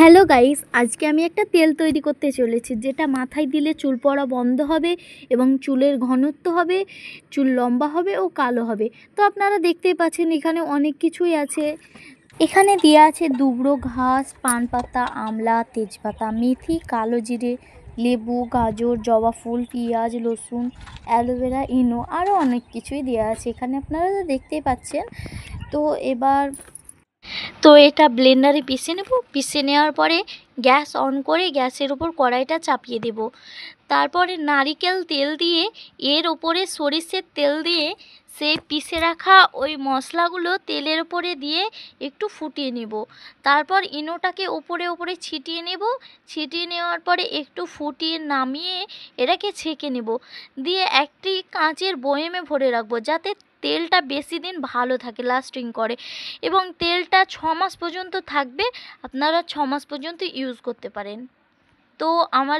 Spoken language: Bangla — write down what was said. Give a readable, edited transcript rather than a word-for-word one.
হ্যালো গাইস, আজকে আমি একটা তেল তৈরি করতে চলেছি যেটা মাথায় দিলে চুল পড়া বন্ধ হবে এবং চুলের ঘনত্ব হবে, চুল লম্বা হবে ও কালো হবে। তো আপনারা দেখতেই পাচ্ছেন এখানে অনেক কিছুই আছে। এখানে দেওয়া আছে দুবড়ো ঘাস, পান পাতা, আমলা, তেজপাতা, মেথি, কালো জিরে, লেবু, গাজর, জবা ফুল, পেঁয়াজ, রসুন, অ্যালোভেরা, ইনো আরও অনেক কিছুই দেওয়া আছে এখানে, আপনারা দেখতেই পাচ্ছেন। তো এবার এটা ব্লেন্ডারে পিষে নেব। পিষে নেওয়ার পরে গ্যাস অন করে গ্যাসের ওপর কড়াইটা চাপিয়ে দেব। তারপরে নারিকেল তেল দিয়ে এর ওপরে সরিষের তেল দিয়ে সেই পিষে রাখা ওই মশলাগুলো তেলের ওপরে দিয়ে একটু ফুটিয়ে নেব। তারপর ইনোটাকে ওপরে ওপরে ছিটিয়ে নেব। ছিটিয়ে নেওয়ার পরে একটু ফুটিয়ে নামিয়ে এটাকে ছেঁকে নেব। দিয়ে একটি কাঁচের বয়েমে ভরে রাখবো যাতে তেলটা বেশি দিন ভালো থাকে, লাস্টিং করে, এবং তেলটা 6 মাস পর্যন্ত থাকবে। আপনারা 6 মাস পর্যন্ত ইউজ করতে পারেন। তো আমার